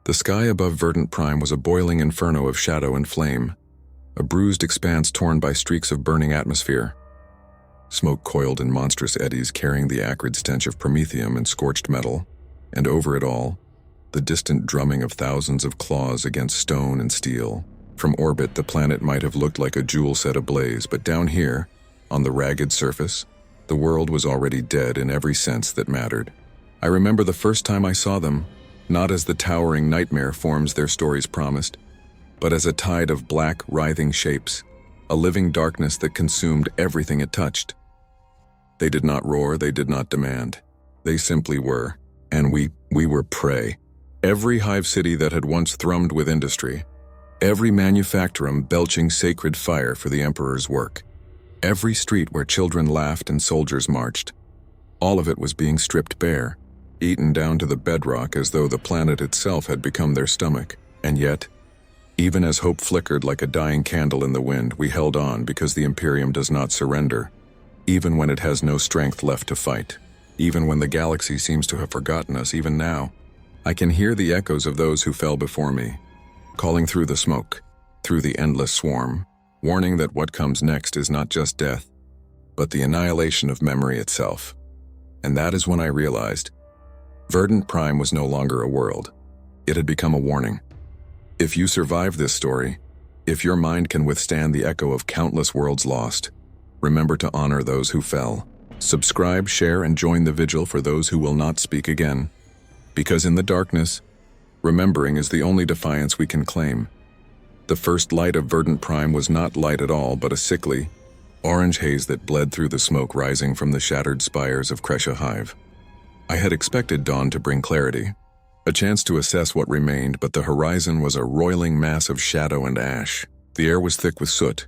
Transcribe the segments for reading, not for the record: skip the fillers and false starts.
The sky above Verdant Prime was a boiling inferno of shadow and flame, a bruised expanse torn by streaks of burning atmosphere. Smoke coiled in monstrous eddies carrying the acrid stench of promethium and scorched metal, and over it all, the distant drumming of thousands of claws against stone and steel. From orbit, the planet might have looked like a jewel set ablaze, but down here, on the ragged surface, the world was already dead in every sense that mattered. I remember the first time I saw them, not as the towering nightmare forms their stories promised, but as a tide of black, writhing shapes, a living darkness that consumed everything it touched. They did not roar, they did not demand. They simply were, and we were prey. Every hive city that had once thrummed with industry, every manufactorum belching sacred fire for the Emperor's work, every street where children laughed and soldiers marched, all of it was being stripped bare, eaten down to the bedrock as though the planet itself had become their stomach. And yet, even as hope flickered like a dying candle in the wind, we held on because the Imperium does not surrender, even when it has no strength left to fight, even when the galaxy seems to have forgotten us. Even now, I can hear the echoes of those who fell before me, calling through the smoke, through the endless swarm, warning that what comes next is not just death, but the annihilation of memory itself. And that is when I realized Verdant Prime was no longer a world. It had become a warning. If you survive this story, if your mind can withstand the echo of countless worlds lost, remember to honor those who fell. Subscribe, share, and join the vigil for those who will not speak again. Because in the darkness, remembering is the only defiance we can claim. The first light of Verdant Prime was not light at all, but a sickly, orange haze that bled through the smoke rising from the shattered spires of Kresha Hive. I had expected dawn to bring clarity, a chance to assess what remained, but the horizon was a roiling mass of shadow and ash. The air was thick with soot,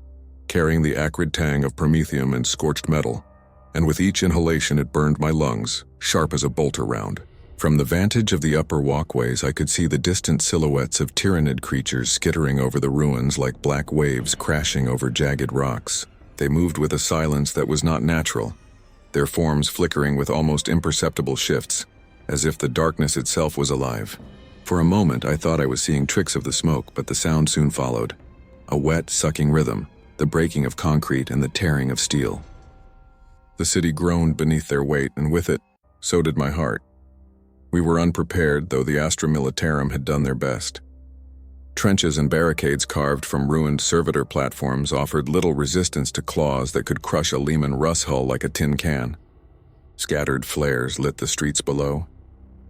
carrying the acrid tang of promethium and scorched metal, and with each inhalation it burned my lungs, sharp as a bolter round. From the vantage of the upper walkways, I could see the distant silhouettes of Tyranid creatures skittering over the ruins like black waves crashing over jagged rocks. They moved with a silence that was not natural, their forms flickering with almost imperceptible shifts, as if the darkness itself was alive. For a moment, I thought I was seeing tricks of the smoke, but the sound soon followed. A wet, sucking rhythm, the breaking of concrete and the tearing of steel. The city groaned beneath their weight, and with it, so did my heart. We were unprepared, though the Astra Militarum had done their best. Trenches and barricades carved from ruined servitor platforms offered little resistance to claws that could crush a Lehman Russ hull like a tin can. Scattered flares lit the streets below,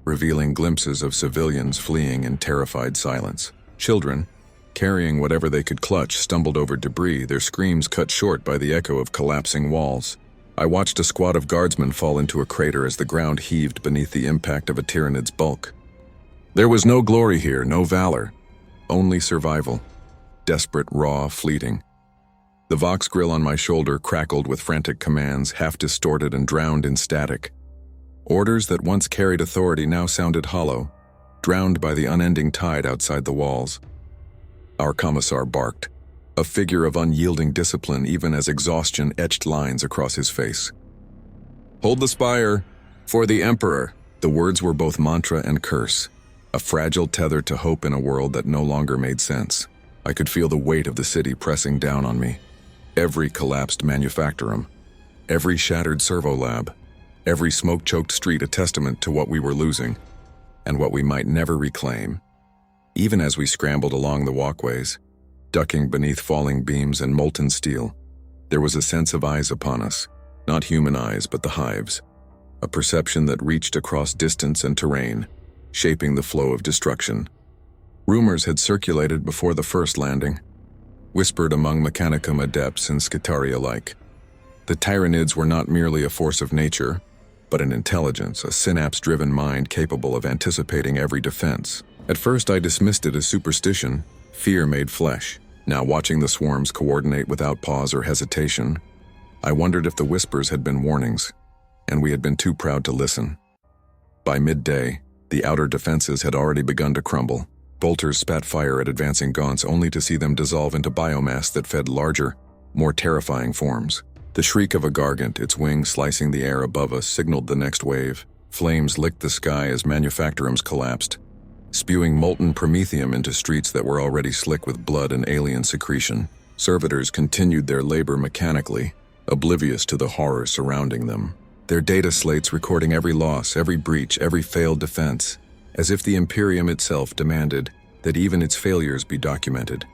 revealing glimpses of civilians fleeing in terrified silence. Children, carrying whatever they could clutch, stumbled over debris, their screams cut short by the echo of collapsing walls. I watched a squad of guardsmen fall into a crater as the ground heaved beneath the impact of a Tyranid's bulk. There was no glory here, no valor. Only survival. Desperate, raw, fleeting. The Vox grill on my shoulder crackled with frantic commands, half distorted and drowned in static. Orders that once carried authority now sounded hollow, drowned by the unending tide outside the walls. Our commissar barked, a figure of unyielding discipline even as exhaustion etched lines across his face. "Hold the spire! For the Emperor!" The words were both mantra and curse, a fragile tether to hope in a world that no longer made sense. I could feel the weight of the city pressing down on me. Every collapsed manufactorum, every shattered servo lab, every smoke-choked street a testament to what we were losing, and what we might never reclaim. Even as we scrambled along the walkways, ducking beneath falling beams and molten steel, there was a sense of eyes upon us, not human eyes but the Hive's, a perception that reached across distance and terrain, shaping the flow of destruction. Rumors had circulated before the first landing, whispered among Mechanicum adepts and Skitarii alike. The Tyranids were not merely a force of nature, but an intelligence, a synapse-driven mind capable of anticipating every defense. At first I dismissed it as superstition, fear made flesh. Now watching the swarms coordinate without pause or hesitation, I wondered if the whispers had been warnings, and we had been too proud to listen. By midday, the outer defenses had already begun to crumble. Bolters spat fire at advancing gaunts only to see them dissolve into biomass that fed larger, more terrifying forms. The shriek of a gargant, its wings slicing the air above us, signaled the next wave. Flames licked the sky as manufactorums collapsed, spewing molten promethium into streets that were already slick with blood and alien secretion. Servitors continued their labor mechanically, oblivious to the horror surrounding them. Their data slates recording every loss, every breach, every failed defense, as if the Imperium itself demanded that even its failures be documented.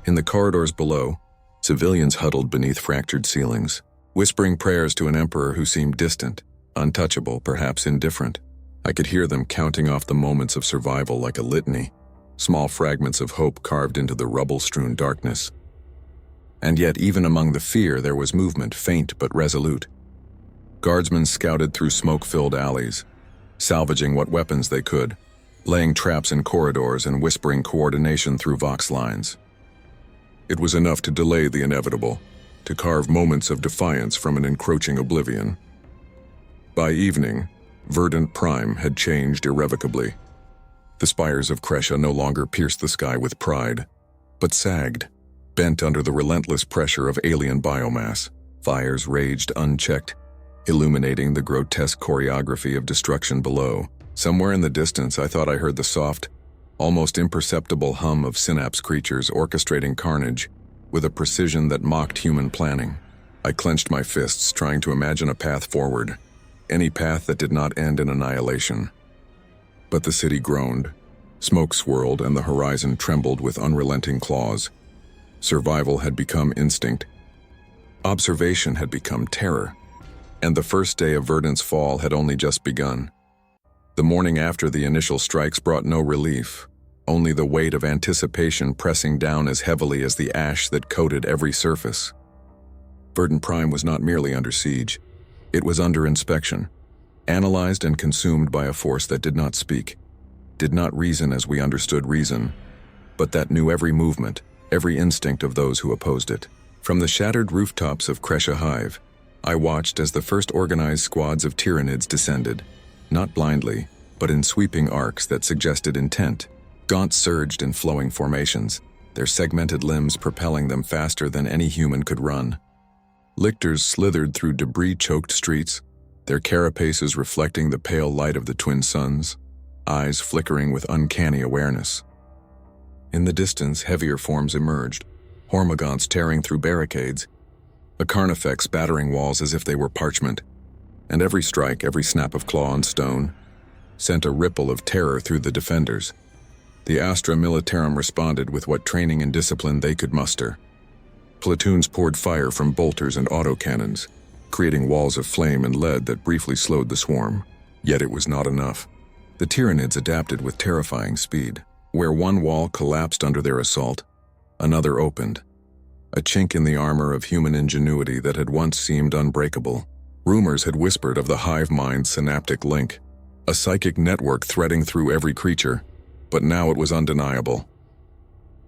In the corridors below, civilians huddled beneath fractured ceilings, whispering prayers to an emperor who seemed distant, untouchable, perhaps indifferent. I could hear them counting off the moments of survival like a litany, small fragments of hope carved into the rubble-strewn darkness. And yet, even among the fear, there was movement, faint but resolute. Guardsmen scouted through smoke-filled alleys, salvaging what weapons they could, laying traps in corridors and whispering coordination through vox lines. It was enough to delay the inevitable, to carve moments of defiance from an encroaching oblivion. By evening, Verdant Prime had changed irrevocably. The spires of Kresha no longer pierced the sky with pride, but sagged, bent under the relentless pressure of alien biomass. Fires raged unchecked, illuminating the grotesque choreography of destruction below. Somewhere in the distance, I thought I heard the soft, almost imperceptible hum of synapse creatures orchestrating carnage with a precision that mocked human planning. I clenched my fists, trying to imagine a path forward, any path that did not end in annihilation. But the city groaned, smoke swirled, and the horizon trembled with unrelenting claws. Survival had become instinct. Observation had become terror. And the first day of Verdant's fall had only just begun. The morning after the initial strikes brought no relief, only the weight of anticipation pressing down as heavily as the ash that coated every surface. Verdant Prime was not merely under siege. It was under inspection, analyzed and consumed by a force that did not speak, did not reason as we understood reason, but that knew every movement, every instinct of those who opposed it. From the shattered rooftops of Kresha Hive, I watched as the first organized squads of Tyranids descended, not blindly, but in sweeping arcs that suggested intent. Gaunts surged in flowing formations, their segmented limbs propelling them faster than any human could run. Lictors slithered through debris-choked streets, their carapaces reflecting the pale light of the twin suns, eyes flickering with uncanny awareness. In the distance, heavier forms emerged, hormagaunts tearing through barricades, a carnifex battering walls as if they were parchment, and every strike, every snap of claw on stone, sent a ripple of terror through the defenders. The Astra Militarum responded with what training and discipline they could muster. Platoons poured fire from bolters and autocannons, creating walls of flame and lead that briefly slowed the swarm. Yet it was not enough. The Tyranids adapted with terrifying speed. Where one wall collapsed under their assault, another opened, a chink in the armor of human ingenuity that had once seemed unbreakable. Rumors had whispered of the Hive Mind synaptic link, a psychic network threading through every creature, but now it was undeniable.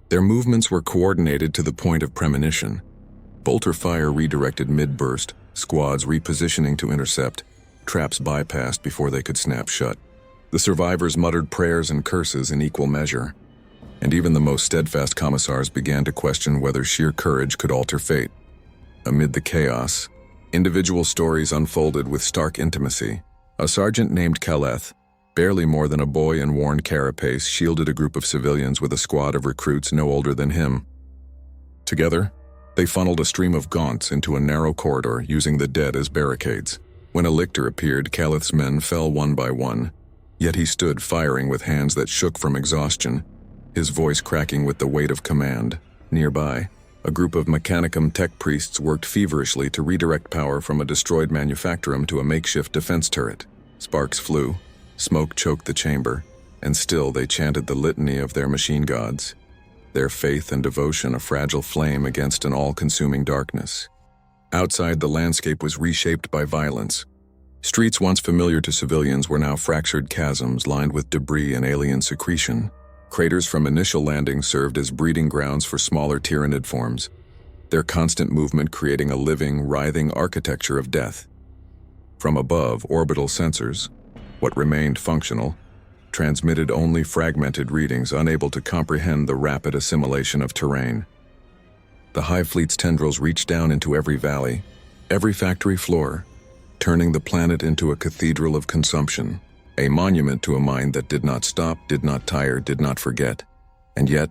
Their movements were coordinated to the point of premonition. Bolter fire redirected mid-burst, squads repositioning to intercept, traps bypassed before they could snap shut. The survivors muttered prayers and curses in equal measure, and even the most steadfast commissars began to question whether sheer courage could alter fate. Amid the chaos, individual stories unfolded with stark intimacy. A sergeant named Kaleth, barely more than a boy in worn carapace, shielded a group of civilians with a squad of recruits no older than him. Together, they funneled a stream of gaunts into a narrow corridor, using the dead as barricades. When a lictor appeared, Kaleth's men fell one by one, yet he stood firing with hands that shook from exhaustion, his voice cracking with the weight of command. Nearby, a group of Mechanicum tech priests worked feverishly to redirect power from a destroyed manufactorum to a makeshift defense turret. Sparks flew, smoke choked the chamber, and still they chanted the litany of their machine gods, their faith and devotion a fragile flame against an all-consuming darkness. Outside, the landscape was reshaped by violence. Streets once familiar to civilians were now fractured chasms lined with debris and alien secretion. Craters from initial landings served as breeding grounds for smaller Tyranid forms, their constant movement creating a living, writhing architecture of death. From above, orbital sensors, what remained functional, transmitted only fragmented readings unable to comprehend the rapid assimilation of terrain. The Hive Fleet's tendrils reached down into every valley, every factory floor, turning the planet into a cathedral of consumption. a monument to a mind that did not stop, did not tire, did not forget. And yet,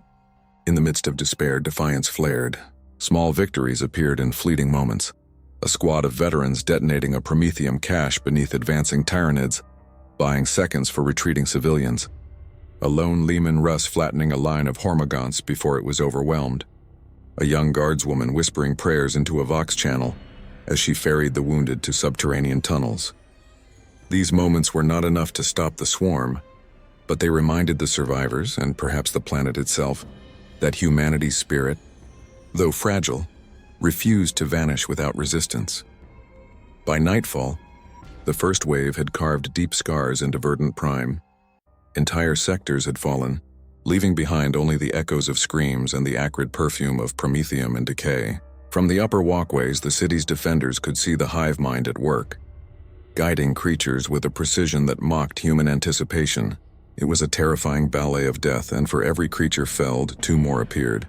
in the midst of despair, defiance flared. Small victories appeared in fleeting moments. A squad of veterans detonating a Prometheum cache beneath advancing Tyranids, buying seconds for retreating civilians. A lone Leman Russ flattening a line of Hormagaunts before it was overwhelmed. A young guardswoman whispering prayers into a Vox channel as she ferried the wounded to subterranean tunnels. These moments were not enough to stop the swarm, but they reminded the survivors, and perhaps the planet itself, that humanity's spirit, though fragile, refused to vanish without resistance. By nightfall, the first wave had carved deep scars into Verdant Prime. Entire sectors had fallen, leaving behind only the echoes of screams and the acrid perfume of promethium and decay. From the upper walkways, the city's defenders could see the Hive Mind at work, guiding creatures with a precision that mocked human anticipation. It was a terrifying ballet of death, and for every creature felled, two more appeared.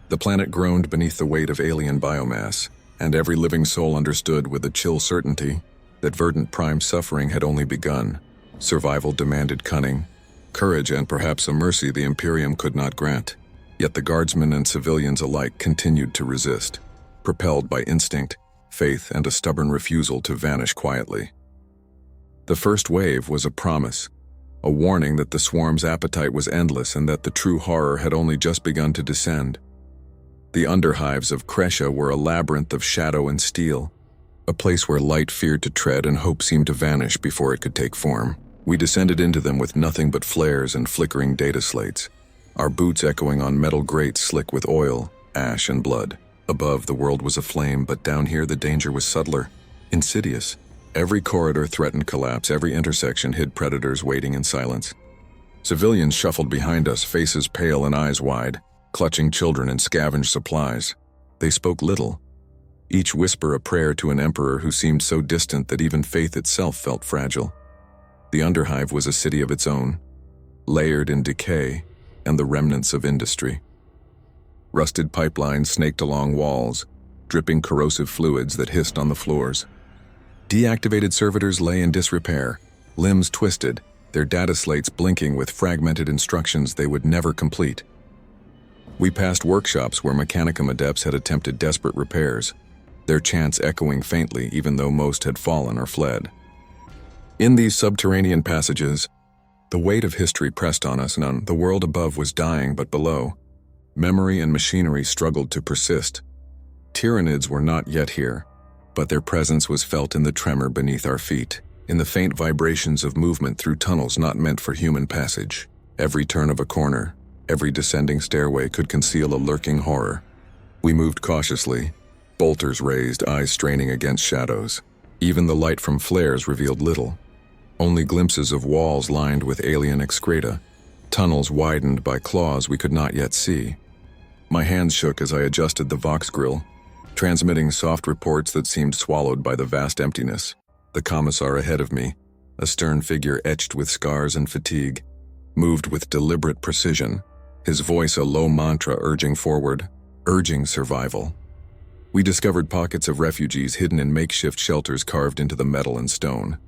The planet groaned beneath the weight of alien biomass, and every living soul understood with a chill certainty that Verdant Prime's suffering had only begun. Survival demanded cunning, courage, and perhaps a mercy the Imperium could not grant. Yet the guardsmen and civilians alike continued to resist, propelled by instinct, faith, and a stubborn refusal to vanish quietly. The first wave was a promise, a warning that the swarm's appetite was endless and that the true horror had only just begun to descend. The underhives of Kresha were a labyrinth of shadow and steel, a place where light feared to tread and hope seemed to vanish before it could take form. We descended into them with nothing but flares and flickering data slates, our boots echoing on metal grates slick with oil, ash, and blood. Above, the world was aflame, but down here the danger was subtler, insidious. Every corridor threatened collapse, every intersection hid predators waiting in silence. Civilians shuffled behind us, faces pale and eyes wide, clutching children and scavenged supplies. They spoke little, each whisper a prayer to an emperor who seemed so distant that even faith itself felt fragile. The Underhive was a city of its own, layered in decay and the remnants of industry. Rusted pipelines snaked along walls, dripping corrosive fluids that hissed on the floors. Deactivated servitors lay in disrepair, limbs twisted, their data slates blinking with fragmented instructions they would never complete. We passed workshops where Mechanicum adepts had attempted desperate repairs, their chants echoing faintly even though most had fallen or fled. In these subterranean passages, the weight of history pressed on us, and the world above was dying, but below, memory and machinery struggled to persist. Tyranids were not yet here, but their presence was felt in the tremor beneath our feet, in the faint vibrations of movement through tunnels not meant for human passage. Every turn of a corner, every descending stairway could conceal a lurking horror. We moved cautiously, bolters raised, eyes straining against shadows. Even the light from flares revealed little. Only glimpses of walls lined with alien excreta, tunnels widened by claws we could not yet see. My hands shook as I adjusted the Vox grill, transmitting soft reports that seemed swallowed by the vast emptiness. The commissar ahead of me, a stern figure etched with scars and fatigue, moved with deliberate precision, his voice a low mantra urging forward, urging survival. We discovered pockets of refugees hidden in makeshift shelters carved into the metal and stone.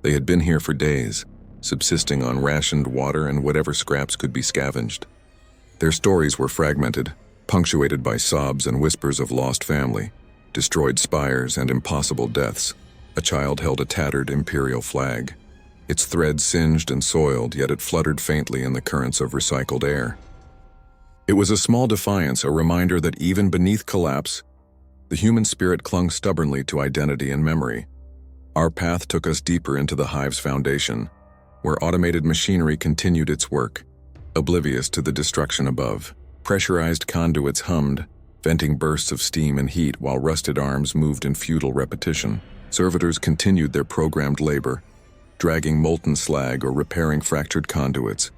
They had been here for days, subsisting on rationed water and whatever scraps could be scavenged. Their stories were fragmented, punctuated by sobs and whispers of lost family, destroyed spires, and impossible deaths. A child held a tattered Imperial flag. Its thread singed and soiled, yet it fluttered faintly in the currents of recycled air. It was a small defiance, a reminder that even beneath collapse, the human spirit clung stubbornly to identity and memory. Our path took us deeper into the Hive's foundation, where automated machinery continued its work, oblivious to the destruction above. Pressurized conduits hummed, venting bursts of steam and heat while rusted arms moved in futile repetition. Servitors continued their programmed labor, dragging molten slag or repairing fractured conduits,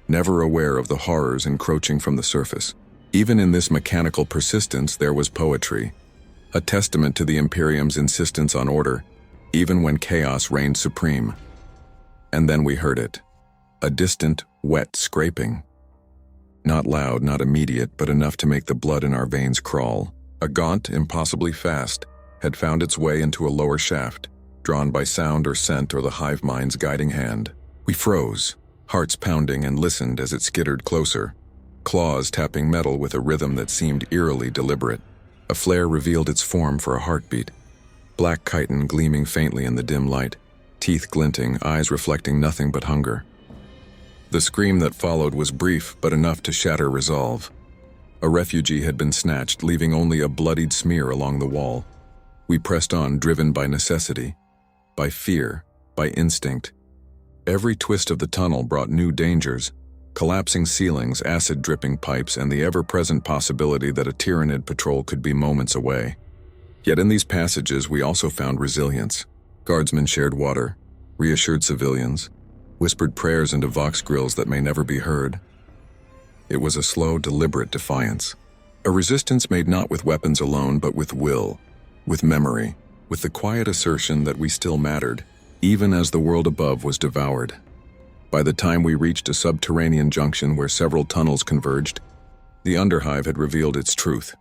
never aware of the horrors encroaching from the surface. Even in this mechanical persistence there was poetry, a testament to the Imperium's insistence on order, even when chaos reigned supreme. And then we heard it, a distant, wet scraping. Not loud, not immediate, but enough to make the blood in our veins crawl. A gaunt, impossibly fast, had found its way into a lower shaft, drawn by sound or scent or the Hive Mind's guiding hand. We froze, hearts pounding, and listened as it skittered closer, claws tapping metal with a rhythm that seemed eerily deliberate. A flare revealed its form for a heartbeat. Black chitin gleaming faintly in the dim light, teeth glinting, eyes reflecting nothing but hunger. The scream that followed was brief, but enough to shatter resolve. A refugee had been snatched, leaving only a bloodied smear along the wall. We pressed on, driven by necessity, by fear, by instinct. Every twist of the tunnel brought new dangers, collapsing ceilings, acid-dripping pipes, and the ever-present possibility that a Tyranid patrol could be moments away. Yet in these passages we also found resilience. Guardsmen shared water, reassured civilians, whispered prayers into vox grills that may never be heard. It was a slow, deliberate defiance. A resistance made not with weapons alone, but with will, with memory, with the quiet assertion that we still mattered, even as the world above was devoured. By the time we reached a subterranean junction where several tunnels converged, the Underhive had revealed its truth.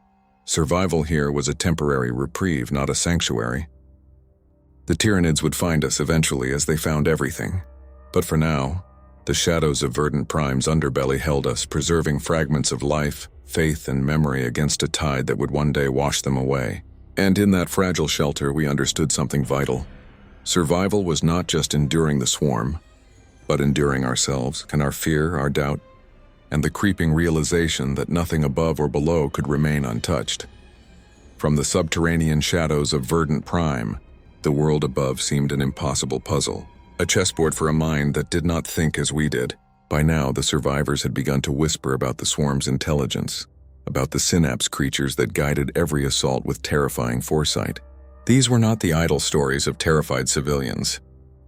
Survival here was a temporary reprieve, not a sanctuary. The Tyranids would find us eventually, as they found everything. But for now, the shadows of Verdant Prime's underbelly held us, preserving fragments of life, faith, and memory against a tide that would one day wash them away. And in that fragile shelter, we understood something vital. Survival was not just enduring the swarm, but enduring ourselves, and our fear, our doubt, and the creeping realization that nothing above or below could remain untouched. From the subterranean shadows of Verdant Prime, the world above seemed an impossible puzzle, a chessboard for a mind that did not think as we did. By now, the survivors had begun to whisper about the swarm's intelligence, about the synapse creatures that guided every assault with terrifying foresight. These were not the idle stories of terrified civilians.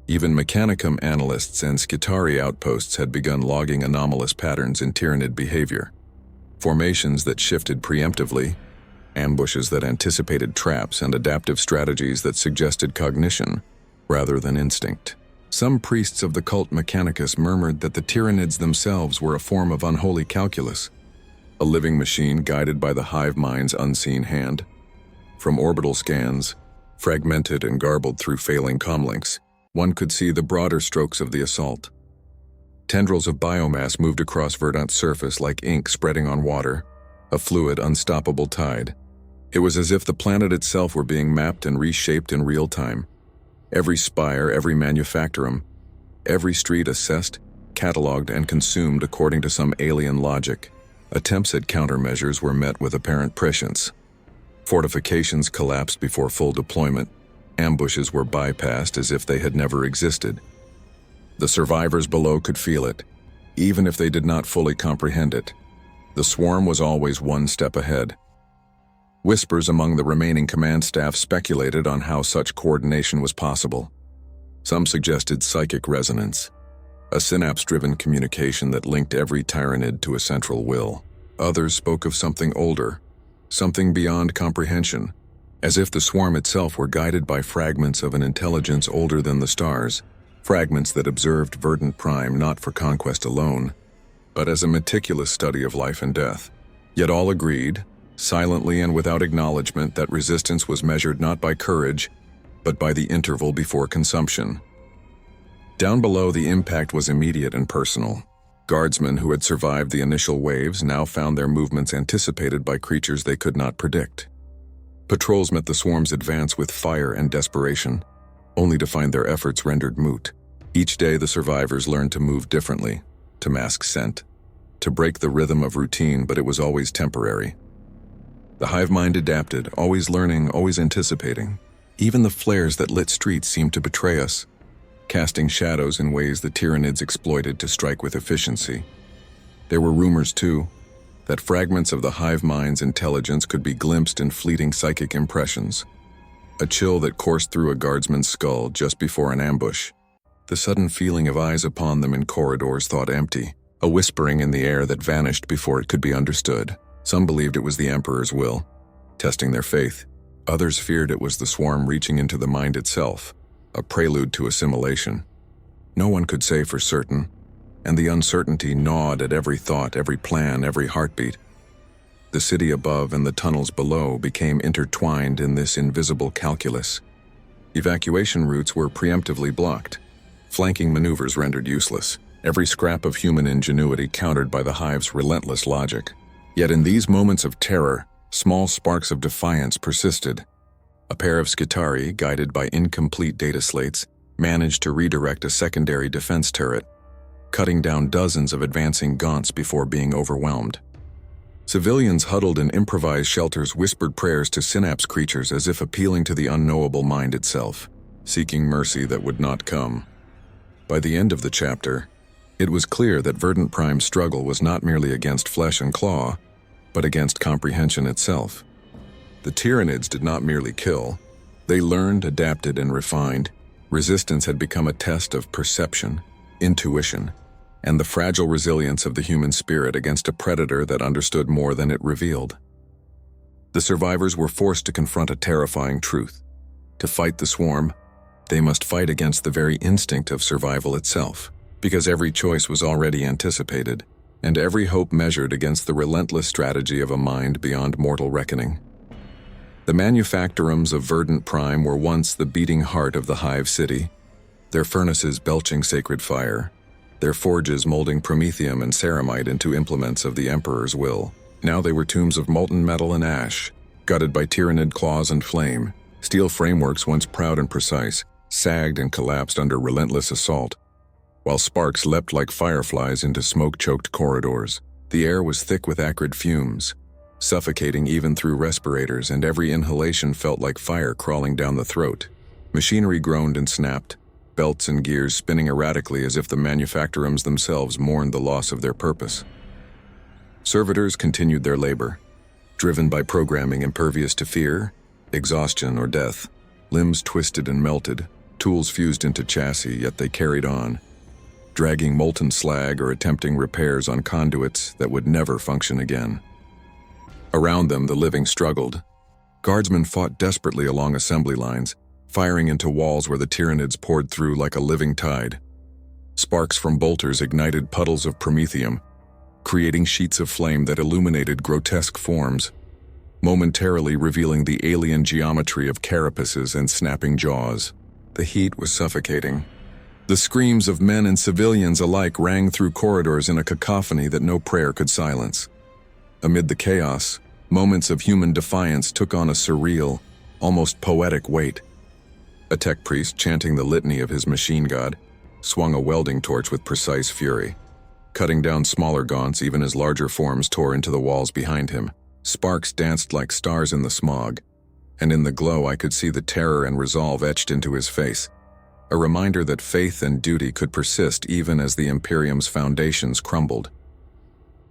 Even Mechanicum analysts and Skitarii outposts had begun logging anomalous patterns in Tyranid behavior. Formations that shifted preemptively, ambushes that anticipated traps, and adaptive strategies that suggested cognition rather than instinct. Some priests of the cult Mechanicus murmured that the Tyranids themselves were a form of unholy calculus, a living machine guided by the Hive Mind's unseen hand. From orbital scans, fragmented and garbled through failing comlinks, one could see the broader strokes of the assault. Tendrils of biomass moved across Verdant's surface like ink spreading on water, a fluid, unstoppable tide. It was as if the planet itself were being mapped and reshaped in real time. Every spire, every manufactorum, every street assessed, catalogued, and consumed according to some alien logic. Attempts at countermeasures were met with apparent prescience. Fortifications collapsed before full deployment. Ambushes were bypassed as if they had never existed. The survivors below could feel it, even if they did not fully comprehend it. The swarm was always one step ahead. Whispers among the remaining command staff speculated on how such coordination was possible. Some suggested psychic resonance, a synapse-driven communication that linked every Tyranid to a central will. Others spoke of something older, something beyond comprehension, as if the swarm itself were guided by fragments of an intelligence older than the stars, fragments that observed Verdant Prime not for conquest alone, but as a meticulous study of life and death. Yet all agreed, silently and without acknowledgement, that resistance was measured not by courage, but by the interval before consumption. Down below, the impact was immediate and personal. Guardsmen who had survived the initial waves now found their movements anticipated by creatures they could not predict. Patrols met the swarm's advance with fire and desperation, only to find their efforts rendered moot. Each day the survivors learned to move differently, to mask scent, to break the rhythm of routine, but it was always temporary. The Hive Mind adapted, always learning, always anticipating. Even the flares that lit streets seemed to betray us, casting shadows in ways the Tyranids exploited to strike with efficiency. There were rumors, too, that fragments of the Hive Mind's intelligence could be glimpsed in fleeting psychic impressions. A chill that coursed through a guardsman's skull just before an ambush. The sudden feeling of eyes upon them in corridors thought empty. A whispering in the air that vanished before it could be understood. Some believed it was the Emperor's will, testing their faith. Others feared it was the swarm reaching into the mind itself, a prelude to assimilation. No one could say for certain, and the uncertainty gnawed at every thought, every plan, every heartbeat. The city above and the tunnels below became intertwined in this invisible calculus. Evacuation routes were preemptively blocked. flanking maneuvers rendered useless, every scrap of human ingenuity countered by the Hive's relentless logic. Yet in these moments of terror, small sparks of defiance persisted. A pair of Skitarii, guided by incomplete data slates, managed to redirect a secondary defense turret, cutting down dozens of advancing gaunts before being overwhelmed. Civilians huddled in improvised shelters whispered prayers to synapse creatures as if appealing to the unknowable mind itself, seeking mercy that would not come. By the end of the chapter, it was clear that Verdant Prime's struggle was not merely against flesh and claw, but against comprehension itself. The Tyranids did not merely kill. They learned, adapted, and refined. Resistance had become a test of perception, intuition, and the fragile resilience of the human spirit against a predator that understood more than it revealed. The survivors were forced to confront a terrifying truth. To fight the swarm, they must fight against the very instinct of survival itself, because every choice was already anticipated, and every hope measured against the relentless strategy of a mind beyond mortal reckoning. The manufactorums of Verdant Prime were once the beating heart of the Hive City, their furnaces belching sacred fire, their forges molding promethium and ceramite into implements of the Emperor's will. Now they were tombs of molten metal and ash, gutted by Tyranid claws and flame. Steel frameworks, once proud and precise, sagged and collapsed under relentless assault, while sparks leapt like fireflies into smoke-choked corridors. The air was thick with acrid fumes, suffocating even through respirators, and every inhalation felt like fire crawling down the throat. Machinery groaned and snapped, belts and gears spinning erratically as if the manufactorums themselves mourned the loss of their purpose. Servitors continued their labor, driven by programming impervious to fear, exhaustion, or death. Limbs twisted and melted, tools fused into chassis, yet they carried on, dragging molten slag or attempting repairs on conduits that would never function again. Around them, the living struggled. Guardsmen fought desperately along assembly lines, firing into walls where the Tyranids poured through like a living tide. Sparks from bolters ignited puddles of promethium, creating sheets of flame that illuminated grotesque forms, momentarily revealing the alien geometry of carapaces and snapping jaws. The heat was suffocating. The screams of men and civilians alike rang through corridors in a cacophony that no prayer could silence. Amid the chaos, moments of human defiance took on a surreal, almost poetic weight. A tech priest, chanting the litany of his machine god, swung a welding torch with precise fury, cutting down smaller gaunts even as larger forms tore into the walls behind him. Sparks danced like stars in the smog, and in the glow I could see the terror and resolve etched into his face, a reminder that faith and duty could persist even as the Imperium's foundations crumbled.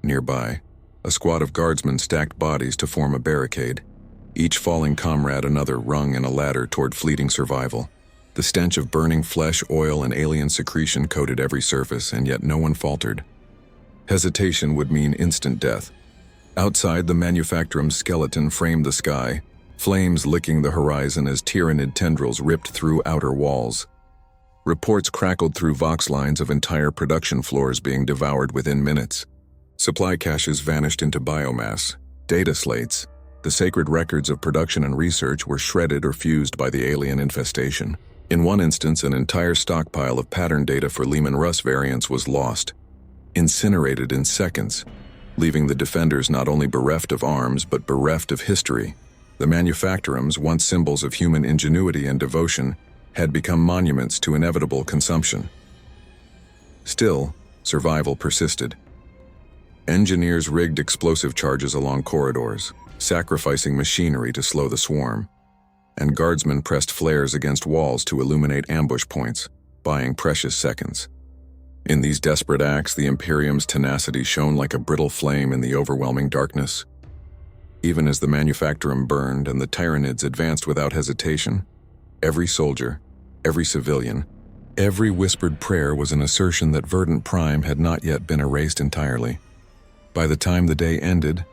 Nearby, a squad of guardsmen stacked bodies to form a barricade, each falling comrade another rung in a ladder toward fleeting survival. The stench of burning flesh, oil, and alien secretion coated every surface, and yet no one faltered. Hesitation would mean instant death. Outside, the manufactorum's skeleton framed the sky, flames licking the horizon as Tyranid tendrils ripped through outer walls. Reports crackled through vox lines of entire production floors being devoured within minutes. Supply caches vanished into biomass. Data slates, the sacred records of production and research, were shredded or fused by the alien infestation. In one instance, an entire stockpile of pattern data for Lehman Russ variants was lost, incinerated in seconds, leaving the defenders not only bereft of arms but bereft of history. The manufactorums, once symbols of human ingenuity and devotion, had become monuments to inevitable consumption. Still, survival persisted. Engineers rigged explosive charges along corridors, sacrificing machinery to slow the swarm, and guardsmen pressed flares against walls to illuminate ambush points, buying precious seconds. In these desperate acts, the Imperium's tenacity shone like a brittle flame in the overwhelming darkness. Even as the manufactorum burned and the Tyranids advanced without hesitation, every soldier, every civilian, every whispered prayer was an assertion that Verdant Prime had not yet been erased entirely. By the time the day ended,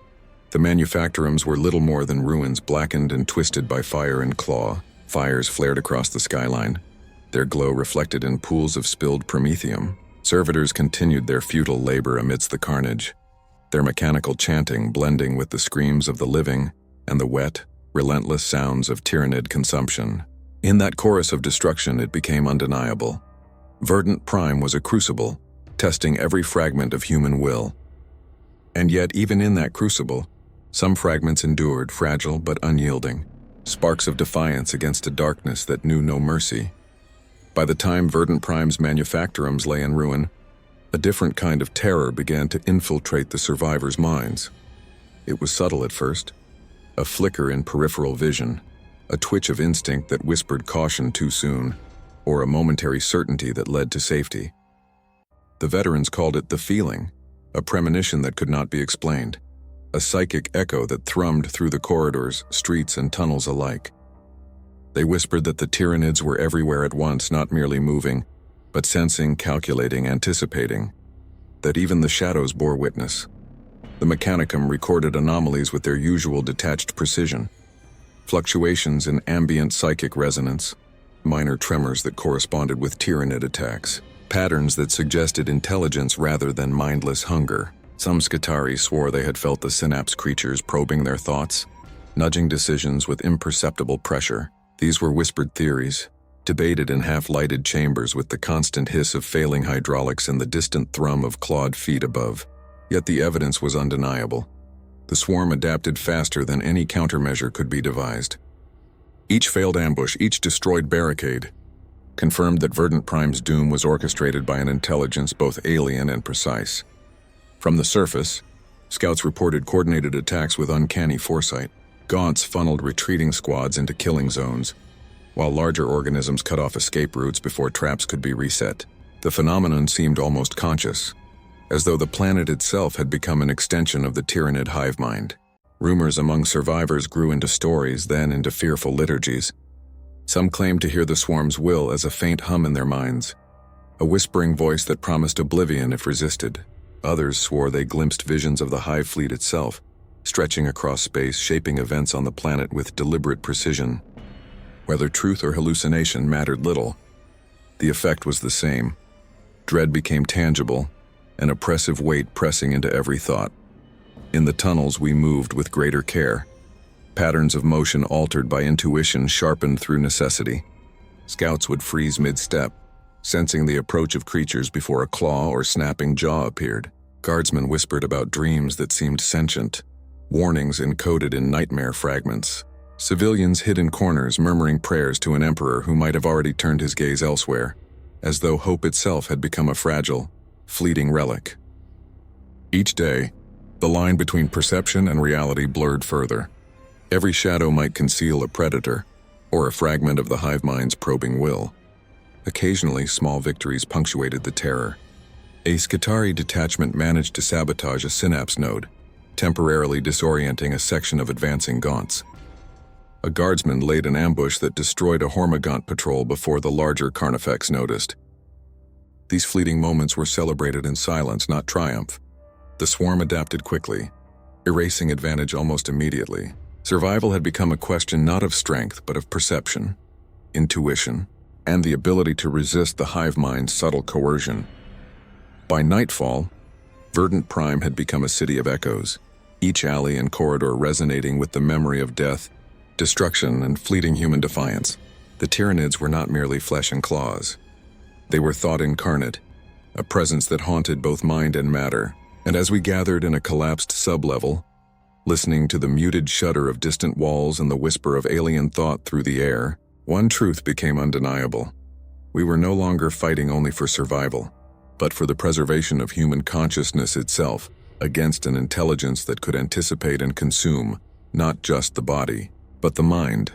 the manufactorums were little more than ruins blackened and twisted by fire and claw. Fires flared across the skyline, their glow reflected in pools of spilled promethium. Servitors continued their futile labor amidst the carnage, their mechanical chanting blending with the screams of the living and the wet, relentless sounds of Tyranid consumption. In that chorus of destruction, it became undeniable. Verdant Prime was a crucible, testing every fragment of human will. And yet, even in that crucible, some fragments endured, fragile but unyielding, sparks of defiance against a darkness that knew no mercy. By the time Verdant Prime's manufactorums lay in ruin, a different kind of terror began to infiltrate the survivors' minds. It was subtle at first, a flicker in peripheral vision, a twitch of instinct that whispered caution too soon, or a momentary certainty that led to safety. The veterans called it the feeling, a premonition that could not be explained, a psychic echo that thrummed through the corridors, streets, and tunnels alike. They whispered that the Tyranids were everywhere at once, not merely moving, but sensing, calculating, anticipating. That even the shadows bore witness. The Mechanicum recorded anomalies with their usual detached precision. Fluctuations in ambient psychic resonance, minor tremors that corresponded with Tyranid attacks, patterns that suggested intelligence rather than mindless hunger. Some Skitarii swore they had felt the synapse creatures probing their thoughts, nudging decisions with imperceptible pressure. These were whispered theories, debated in half-lighted chambers with the constant hiss of failing hydraulics and the distant thrum of clawed feet above. Yet the evidence was undeniable. The swarm adapted faster than any countermeasure could be devised. Each failed ambush, each destroyed barricade, confirmed that Verdant Prime's doom was orchestrated by an intelligence both alien and precise. From the surface, scouts reported coordinated attacks with uncanny foresight. Gaunts funneled retreating squads into killing zones, while larger organisms cut off escape routes before traps could be reset. The phenomenon seemed almost conscious, as though the planet itself had become an extension of the Tyranid hive mind. Rumors among survivors grew into stories, then into fearful liturgies. Some claimed to hear the swarm's will as a faint hum in their minds, a whispering voice that promised oblivion if resisted. Others swore they glimpsed visions of the hive fleet itself, stretching across space, shaping events on the planet with deliberate precision. Whether truth or hallucination mattered little. The effect was the same. Dread became tangible, an oppressive weight pressing into every thought. In the tunnels we moved with greater care, patterns of motion altered by intuition sharpened through necessity. Scouts would freeze mid-step, sensing the approach of creatures before a claw or snapping jaw appeared. Guardsmen whispered about dreams that seemed sentient, warnings encoded in nightmare fragments. Civilians hid in corners murmuring prayers to an emperor who might have already turned his gaze elsewhere, as though hope itself had become a fragile, fleeting relic. Each day, the line between perception and reality blurred further. Every shadow might conceal a predator, or a fragment of the hive mind's probing will. Occasionally, small victories punctuated the terror. A Skitarii detachment managed to sabotage a synapse node, temporarily disorienting a section of advancing Gaunts. A guardsman laid an ambush that destroyed a Hormagaunt patrol before the larger Carnifex noticed. These fleeting moments were celebrated in silence, not triumph. The swarm adapted quickly, erasing advantage almost immediately. Survival had become a question not of strength, but of perception, intuition, and the ability to resist the hive mind's subtle coercion. By nightfall, Verdant Prime had become a city of echoes, each alley and corridor resonating with the memory of death, destruction, and fleeting human defiance. The Tyranids were not merely flesh and claws. They were thought incarnate, a presence that haunted both mind and matter. And as we gathered in a collapsed sublevel, listening to the muted shudder of distant walls and the whisper of alien thought through the air, one truth became undeniable. We were no longer fighting only for survival, but for the preservation of human consciousness itself, against an intelligence that could anticipate and consume not just the body, but the mind.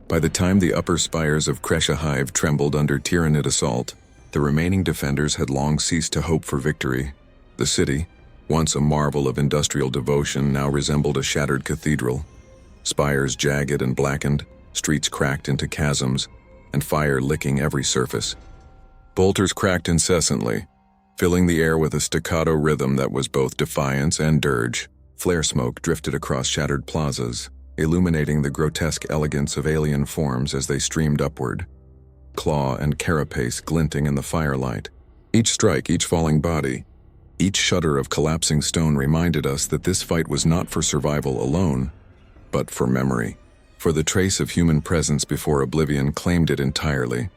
By the time the upper spires of Kresha Hive trembled under Tyranid assault, the remaining defenders had long ceased to hope for victory. The city, once a marvel of industrial devotion, now resembled a shattered cathedral. Spires jagged and blackened, streets cracked into chasms, and fire licking every surface. Bolters cracked incessantly, filling the air with a staccato rhythm that was both defiance and dirge. Flare smoke drifted across shattered plazas, illuminating the grotesque elegance of alien forms as they streamed upward, claw and carapace glinting in the firelight. Each strike, each falling body, each shudder of collapsing stone reminded us that this fight was not for survival alone, but for memory, for the trace of human presence before oblivion claimed it entirely.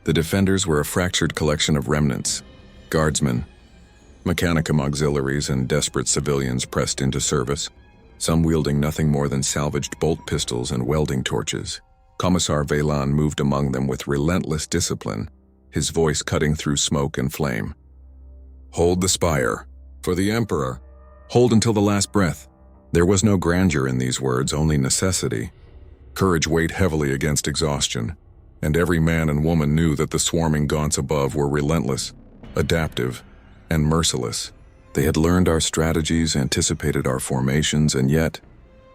The defenders were a fractured collection of remnants, guardsmen, mechanicum auxiliaries, and desperate civilians pressed into service, some wielding nothing more than salvaged bolt pistols and welding torches. Commissar Velan moved among them with relentless discipline, his voice cutting through smoke and flame. "Hold the spire. For the Emperor. Hold until the last breath." There was no grandeur in these words, only necessity. Courage weighed heavily against exhaustion, and every man and woman knew that the swarming gaunts above were relentless, adaptive, and merciless. They had learned our strategies, anticipated our formations, and yet,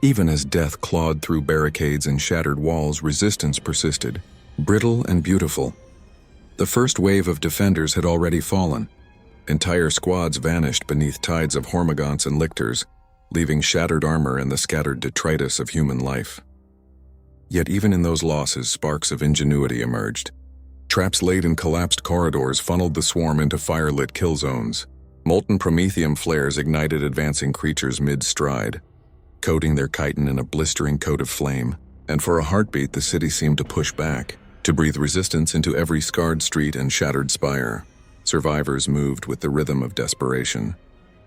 even as death clawed through barricades and shattered walls, resistance persisted, brittle and beautiful. The first wave of defenders had already fallen. Entire squads vanished beneath tides of hormagaunts and lictors, leaving shattered armor and the scattered detritus of human life. Yet even in those losses, sparks of ingenuity emerged. Traps laid in collapsed corridors funneled the swarm into fire-lit kill zones. Molten promethium flares ignited advancing creatures mid-stride, coating their chitin in a blistering coat of flame, and for a heartbeat the city seemed to push back, to breathe resistance into every scarred street and shattered spire. Survivors moved with the rhythm of desperation,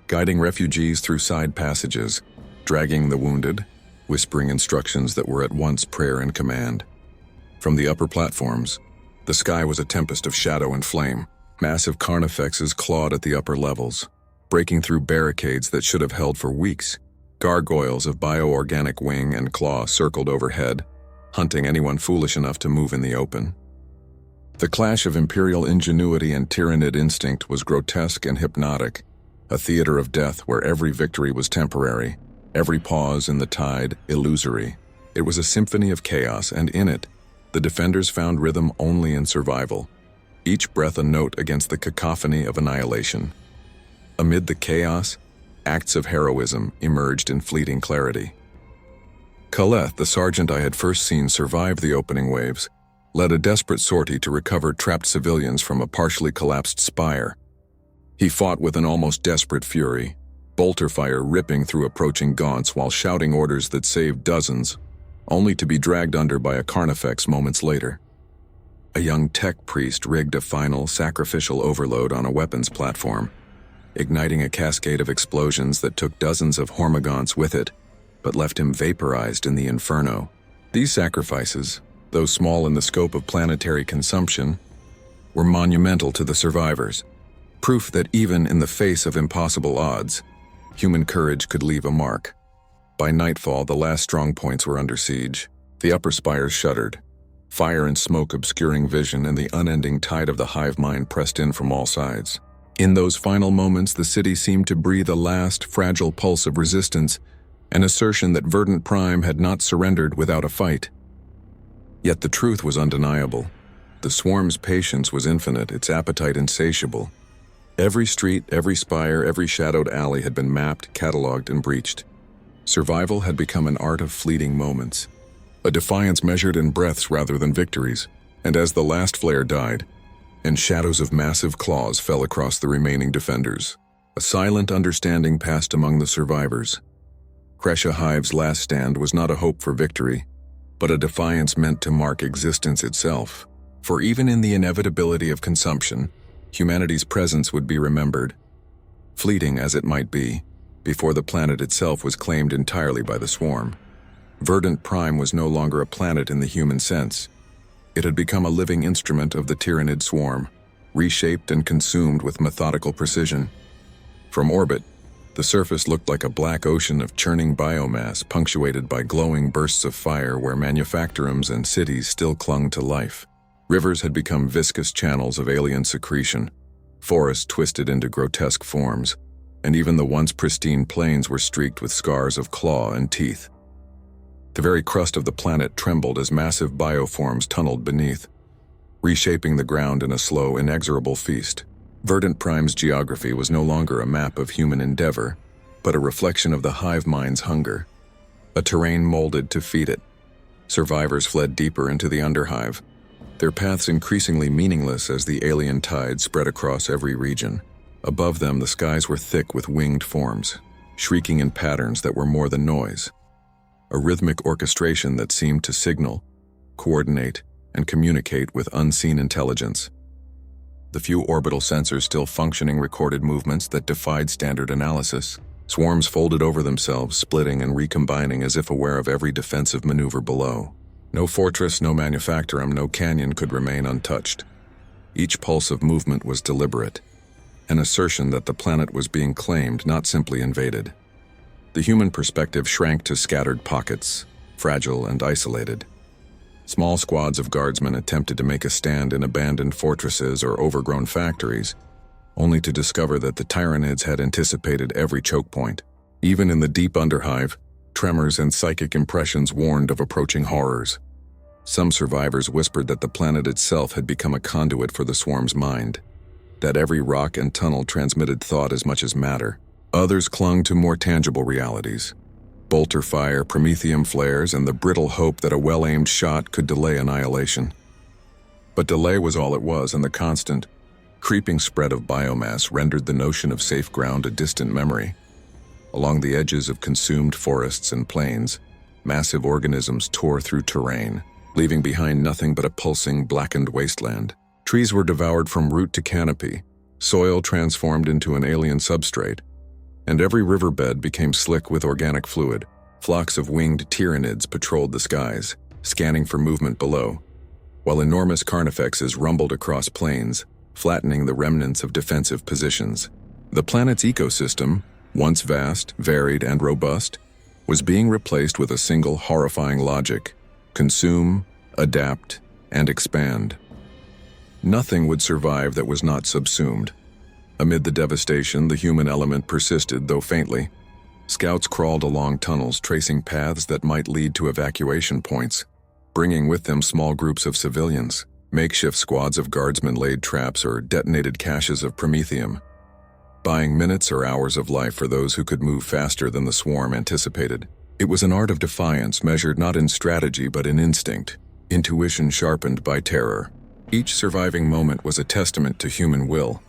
guiding refugees through side passages, dragging the wounded, whispering instructions that were at once prayer and command. From the upper platforms, the sky was a tempest of shadow and flame. Massive carnifexes clawed at the upper levels, breaking through barricades that should have held for weeks. Gargoyles of bioorganic wing and claw circled overhead, hunting anyone foolish enough to move in the open. The clash of Imperial ingenuity and Tyranid instinct was grotesque and hypnotic, a theater of death where every victory was temporary, every pause in the tide illusory. It was a symphony of chaos, and in it, the defenders found rhythm only in survival, each breath a note against the cacophony of annihilation. Amid the chaos, acts of heroism emerged in fleeting clarity. Kaleth, the sergeant I had first seen survive the opening waves, led a desperate sortie to recover trapped civilians from a partially collapsed spire. He fought with an almost desperate fury, bolter fire ripping through approaching gaunts while shouting orders that saved dozens, only to be dragged under by a carnifex moments later. A young tech priest rigged a final sacrificial overload on a weapons platform, igniting a cascade of explosions that took dozens of hormagaunts with it, but left him vaporized in the inferno. These sacrifices, though small in the scope of planetary consumption, were monumental to the survivors, proof that even in the face of impossible odds, human courage could leave a mark. By nightfall, the last strong points were under siege. The upper spires shuddered, fire and smoke obscuring vision, and the unending tide of the Hive Mind pressed in from all sides. In those final moments, the city seemed to breathe a last, fragile pulse of resistance, an assertion that Verdant Prime had not surrendered without a fight. Yet the truth was undeniable. The swarm's patience was infinite, its appetite insatiable. Every street, every spire, every shadowed alley had been mapped, catalogued, and breached. Survival had become an art of fleeting moments, a defiance measured in breaths rather than victories. And as the last flare died, and shadows of massive claws fell across the remaining defenders, a silent understanding passed among the survivors. Kresha Hive's last stand was not a hope for victory, but a defiance meant to mark existence itself. For even in the inevitability of consumption, humanity's presence would be remembered, fleeting as it might be, before the planet itself was claimed entirely by the swarm. Verdant Prime was no longer a planet in the human sense. It had become a living instrument of the Tyranid swarm, reshaped and consumed with methodical precision. From orbit, the surface looked like a black ocean of churning biomass punctuated by glowing bursts of fire where manufactorums and cities still clung to life. Rivers had become viscous channels of alien secretion, forests twisted into grotesque forms, and even the once pristine plains were streaked with scars of claw and teeth. The very crust of the planet trembled as massive bioforms tunneled beneath, reshaping the ground in a slow, inexorable feast. Verdant Prime's geography was no longer a map of human endeavor, but a reflection of the Hive Mind's hunger, a terrain molded to feed it. Survivors fled deeper into the Underhive, their paths increasingly meaningless as the alien tide spread across every region. Above them, the skies were thick with winged forms, shrieking in patterns that were more than noise, a rhythmic orchestration that seemed to signal, coordinate, and communicate with unseen intelligence. The few orbital sensors still functioning recorded movements that defied standard analysis. Swarms folded over themselves, splitting and recombining as if aware of every defensive maneuver below. No fortress, no manufactorum, no canyon could remain untouched. Each pulse of movement was deliberate, an assertion that the planet was being claimed, not simply invaded. The human perspective shrank to scattered pockets, fragile and isolated. Small squads of guardsmen attempted to make a stand in abandoned fortresses or overgrown factories, only to discover that the Tyranids had anticipated every choke point. Even in the deep underhive, tremors and psychic impressions warned of approaching horrors. Some survivors whispered that the planet itself had become a conduit for the swarm's mind, that every rock and tunnel transmitted thought as much as matter. Others clung to more tangible realities: bolter fire, promethium flares, and the brittle hope that a well-aimed shot could delay annihilation. But delay was all it was, and the constant, creeping spread of biomass rendered the notion of safe ground a distant memory. Along the edges of consumed forests and plains, massive organisms tore through terrain, leaving behind nothing but a pulsing, blackened wasteland. Trees were devoured from root to canopy, soil transformed into an alien substrate, and every riverbed became slick with organic fluid. Flocks of winged Tyranids patrolled the skies, scanning for movement below, while enormous carnifexes rumbled across plains, flattening the remnants of defensive positions. The planet's ecosystem, once vast, varied, and robust, was being replaced with a single horrifying logic: consume, adapt, and expand. Nothing would survive that was not subsumed. Amid the devastation, the human element persisted, though faintly. Scouts crawled along tunnels, tracing paths that might lead to evacuation points, bringing with them small groups of civilians. Makeshift squads of guardsmen laid traps or detonated caches of promethium, buying minutes or hours of life for those who could move faster than the swarm anticipated. It was an art of defiance measured not in strategy but in instinct, intuition sharpened by terror. Each surviving moment was a testament to human will,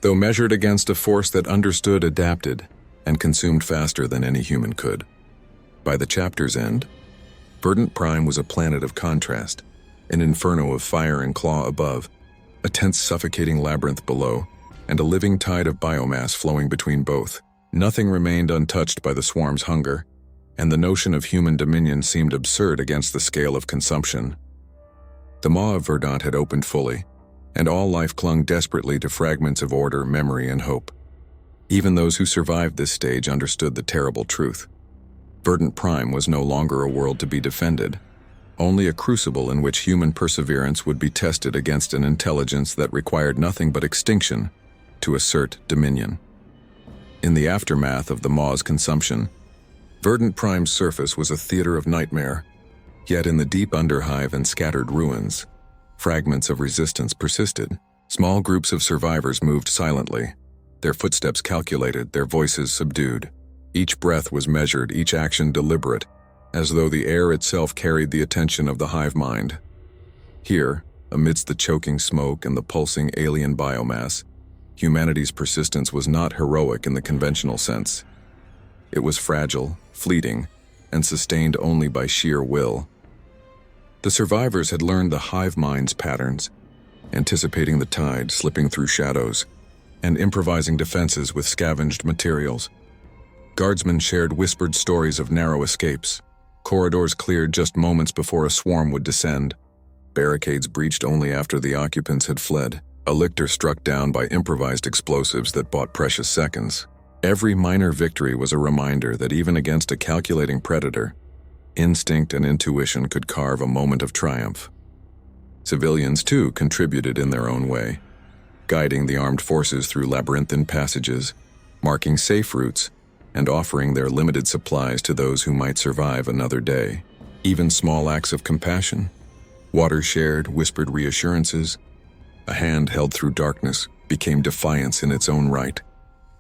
though measured against a force that understood, adapted, and consumed faster than any human could. By the chapter's end, Verdant Prime was a planet of contrast, an inferno of fire and claw above, a tense suffocating labyrinth below, and a living tide of biomass flowing between both. Nothing remained untouched by the swarm's hunger, and the notion of human dominion seemed absurd against the scale of consumption. The maw of Verdant had opened fully, and all life clung desperately to fragments of order, memory, and hope. Even those who survived this stage understood the terrible truth. Verdant Prime was no longer a world to be defended, only a crucible in which human perseverance would be tested against an intelligence that required nothing but extinction to assert dominion. In the aftermath of the maw's consumption, Verdant Prime's surface was a theater of nightmare, yet in the deep underhive and scattered ruins, fragments of resistance persisted. Small groups of survivors moved silently, their footsteps calculated, their voices subdued. Each breath was measured, each action deliberate, as though the air itself carried the attention of the Hive Mind. Here, amidst the choking smoke and the pulsing alien biomass, humanity's persistence was not heroic in the conventional sense. It was fragile, fleeting, and sustained only by sheer will. The survivors had learned the Hive Mind's patterns, anticipating the tide, slipping through shadows, and improvising defenses with scavenged materials. Guardsmen shared whispered stories of narrow escapes, corridors cleared just moments before a swarm would descend, barricades breached only after the occupants had fled, a lictor struck down by improvised explosives that bought precious seconds. Every minor victory was a reminder that even against a calculating predator, instinct and intuition could carve a moment of triumph. Civilians, too, contributed in their own way, guiding the armed forces through labyrinthine passages, marking safe routes, and offering their limited supplies to those who might survive another day. Even small acts of compassion, water shared, whispered reassurances, a hand held through darkness, became defiance in its own right,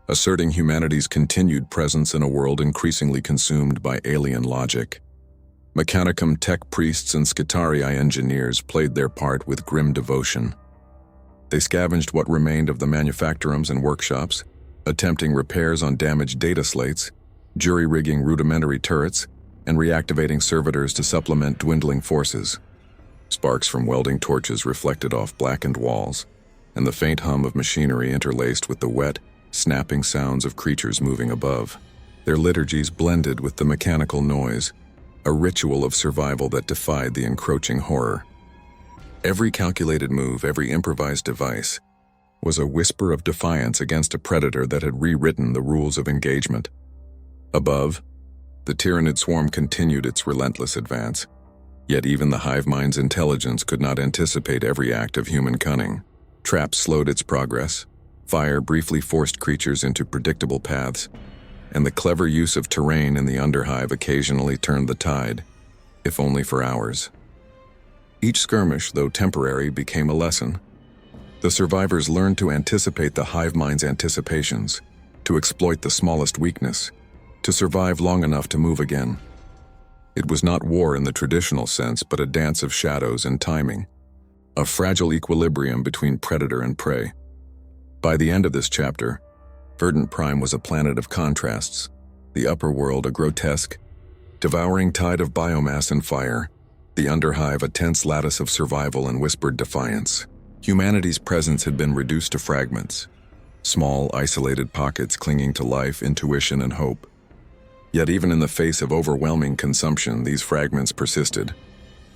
asserting humanity's continued presence in a world increasingly consumed by alien logic. Mechanicum tech priests and Skitarii engineers played their part with grim devotion. They scavenged what remained of the manufactorums and workshops, attempting repairs on damaged data slates, jury-rigging rudimentary turrets, and reactivating servitors to supplement dwindling forces. Sparks from welding torches reflected off blackened walls, and the faint hum of machinery interlaced with the wet, snapping sounds of creatures moving above. Their liturgies blended with the mechanical noise, a ritual of survival that defied the encroaching horror. Every calculated move, every improvised device, was a whisper of defiance against a predator that had rewritten the rules of engagement. Above, the Tyranid swarm continued its relentless advance, yet even the Hive Mind's intelligence could not anticipate every act of human cunning. Traps slowed its progress, fire briefly forced creatures into predictable paths, and the clever use of terrain in the underhive occasionally turned the tide, if only for hours. Each skirmish, though temporary, became a lesson. The survivors learned to anticipate the Hive Mind's anticipations, to exploit the smallest weakness, to survive long enough to move again. It was not war in the traditional sense, but a dance of shadows and timing, a fragile equilibrium between predator and prey. By the end of this chapter, Verdant Prime was a planet of contrasts, the upper world a grotesque, devouring tide of biomass and fire, the underhive a tense lattice of survival and whispered defiance. Humanity's presence had been reduced to fragments, small, isolated pockets clinging to life, intuition, and hope. Yet even in the face of overwhelming consumption, these fragments persisted.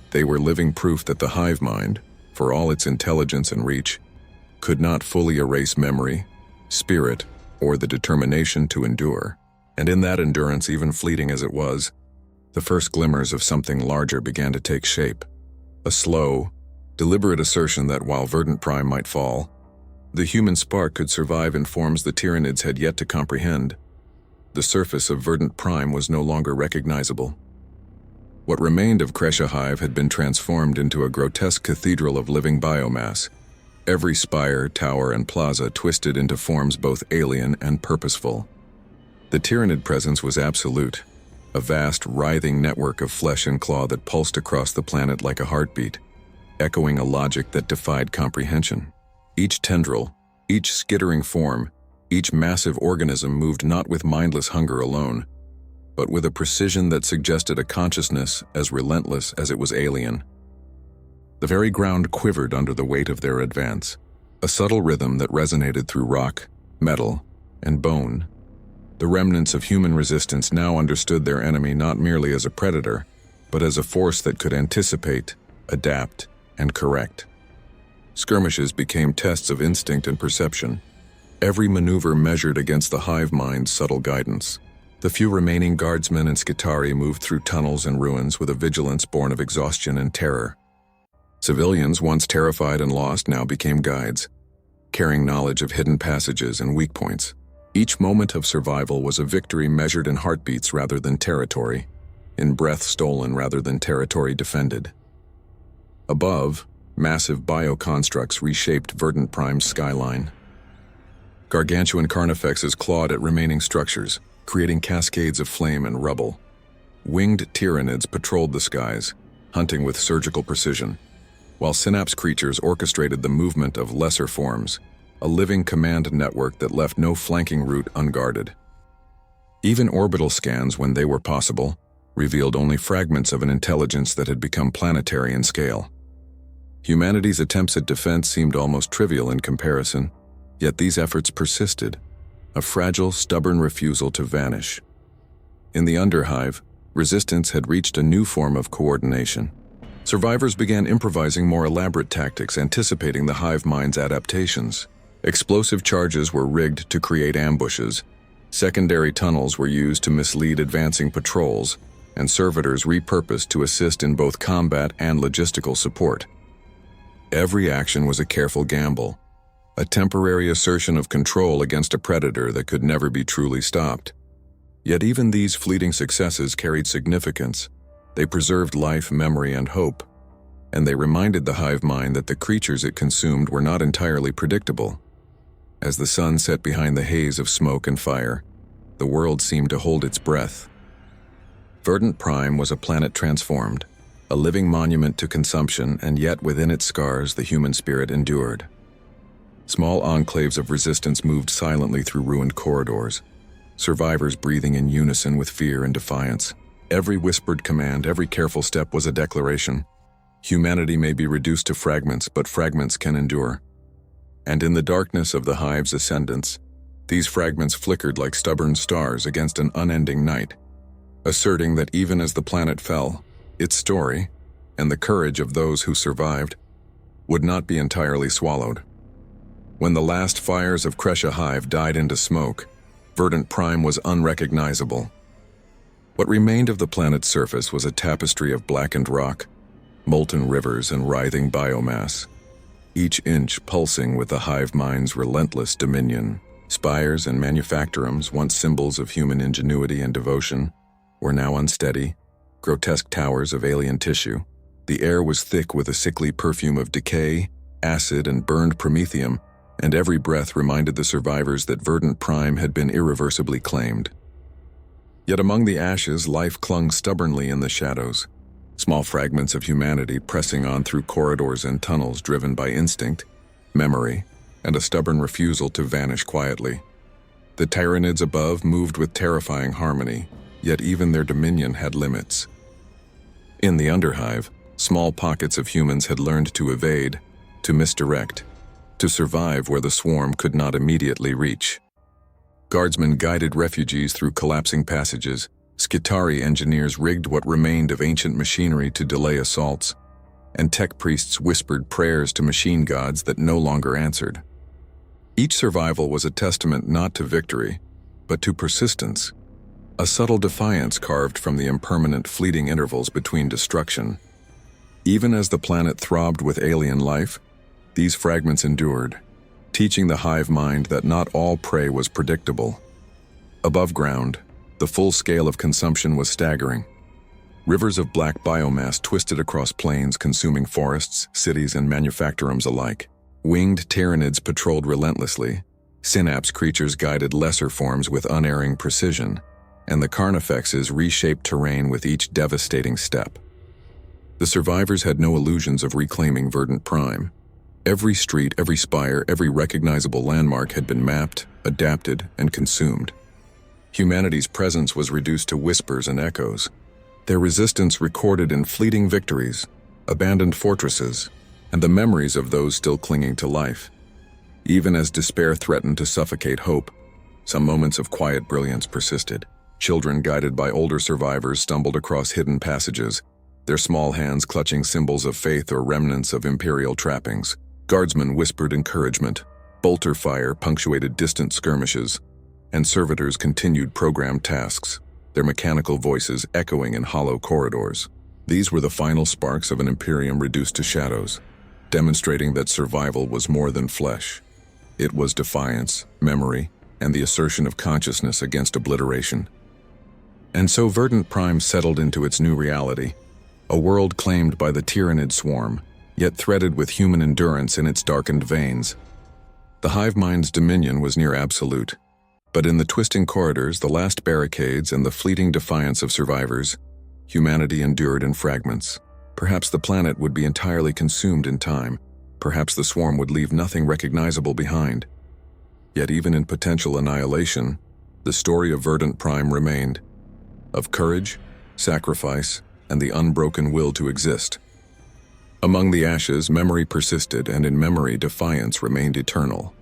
They were living proof that the Hive Mind, for all its intelligence and reach, could not fully erase memory, spirit, or the determination to endure. And in that endurance, even fleeting as it was, the first glimmers of something larger began to take shape. A slow, deliberate assertion that while Verdant Prime might fall, the human spark could survive in forms the Tyranids had yet to comprehend. The surface of Verdant Prime was no longer recognizable. What remained of Kresha Hive had been transformed into a grotesque cathedral of living biomass, every spire, tower, and plaza twisted into forms both alien and purposeful. The Tyranid presence was absolute, a vast, writhing network of flesh and claw that pulsed across the planet like a heartbeat, echoing a logic that defied comprehension. Each tendril, each skittering form, each massive organism moved not with mindless hunger alone, but with a precision that suggested a consciousness as relentless as it was alien. The very ground quivered under the weight of their advance, a subtle rhythm that resonated through rock, metal, and bone. The remnants of human resistance now understood their enemy not merely as a predator, but as a force that could anticipate, adapt, and correct. Skirmishes became tests of instinct and perception, every maneuver measured against the Hive Mind's subtle guidance. The few remaining guardsmen and Skitari moved through tunnels and ruins with a vigilance born of exhaustion and terror. Civilians, once terrified and lost, now became guides, carrying knowledge of hidden passages and weak points. Each moment of survival was a victory measured in heartbeats rather than territory, in breath stolen rather than territory defended. Above, massive bioconstructs reshaped Verdant Prime's skyline. Gargantuan carnifexes clawed at remaining structures, creating cascades of flame and rubble. Winged Tyranids patrolled the skies, hunting with surgical precision, while synapse creatures orchestrated the movement of lesser forms, a living command network that left no flanking route unguarded. Even orbital scans, when they were possible, revealed only fragments of an intelligence that had become planetary in scale. Humanity's attempts at defense seemed almost trivial in comparison, yet these efforts persisted, a fragile, stubborn refusal to vanish. In the underhive, resistance had reached a new form of coordination. Survivors began improvising more elaborate tactics, anticipating the Hive Mind's adaptations. Explosive charges were rigged to create ambushes, secondary tunnels were used to mislead advancing patrols, and servitors repurposed to assist in both combat and logistical support. Every action was a careful gamble, a temporary assertion of control against a predator that could never be truly stopped. Yet even these fleeting successes carried significance. They preserved life, memory, and hope, and they reminded the Hive Mind that the creatures it consumed were not entirely predictable. As the sun set behind the haze of smoke and fire, the world seemed to hold its breath. Verdant Prime was a planet transformed, a living monument to consumption, and yet within its scars the human spirit endured. Small enclaves of resistance moved silently through ruined corridors, survivors breathing in unison with fear and defiance. Every whispered command, every careful step was a declaration. Humanity may be reduced to fragments, but fragments can endure. And in the darkness of the Hive's ascendance, these fragments flickered like stubborn stars against an unending night, asserting that even as the planet fell, its story, and the courage of those who survived, would not be entirely swallowed. When the last fires of Kresha Hive died into smoke, Verdant Prime was unrecognizable. What remained of the planet's surface was a tapestry of blackened rock, molten rivers, and writhing biomass, each inch pulsing with the Hive Mind's relentless dominion. Spires and manufactorums, once symbols of human ingenuity and devotion, were now unsteady, grotesque towers of alien tissue. The air was thick with a sickly perfume of decay, acid, and burned promethium, and every breath reminded the survivors that Verdant Prime had been irreversibly claimed. Yet among the ashes, life clung stubbornly in the shadows, small fragments of humanity pressing on through corridors and tunnels driven by instinct, memory, and a stubborn refusal to vanish quietly. The Tyranids above moved with terrifying harmony, yet even their dominion had limits. In the Underhive, small pockets of humans had learned to evade, to misdirect, to survive where the swarm could not immediately reach. Guardsmen guided refugees through collapsing passages. Skitari engineers rigged what remained of ancient machinery to delay assaults, and tech priests whispered prayers to machine gods that no longer answered. Each survival was a testament not to victory, but to persistence, a subtle defiance carved from the impermanent fleeting intervals between destruction. Even as the planet throbbed with alien life, these fragments endured, teaching the Hive Mind that not all prey was predictable. Above ground, the full scale of consumption was staggering. Rivers of black biomass twisted across plains, consuming forests, cities, and manufactorums alike. Winged Tyranids patrolled relentlessly. Synapse creatures guided lesser forms with unerring precision, and the Carnifexes reshaped terrain with each devastating step. The survivors had no illusions of reclaiming Verdant Prime. Every street, every spire, every recognizable landmark had been mapped, adapted, and consumed. Humanity's presence was reduced to whispers and echoes, their resistance recorded in fleeting victories, abandoned fortresses, and the memories of those still clinging to life. Even as despair threatened to suffocate hope, some moments of quiet brilliance persisted. Children guided by older survivors stumbled across hidden passages, their small hands clutching symbols of faith or remnants of Imperial trappings. Guardsmen whispered encouragement, bolter fire punctuated distant skirmishes, and servitors continued programmed tasks, their mechanical voices echoing in hollow corridors. These were the final sparks of an Imperium reduced to shadows, demonstrating that survival was more than flesh. It was defiance, memory, and the assertion of consciousness against obliteration. And so Verdant Prime settled into its new reality, a world claimed by the Tyranid swarm, yet threaded with human endurance in its darkened veins. The Hive Mind's dominion was near absolute, but in the twisting corridors, the last barricades, and the fleeting defiance of survivors, humanity endured in fragments. Perhaps the planet would be entirely consumed in time. Perhaps the swarm would leave nothing recognizable behind. Yet even in potential annihilation, the story of Verdant Prime remained, of courage, sacrifice, and the unbroken will to exist. Among the ashes, memory persisted, and in memory, defiance remained eternal.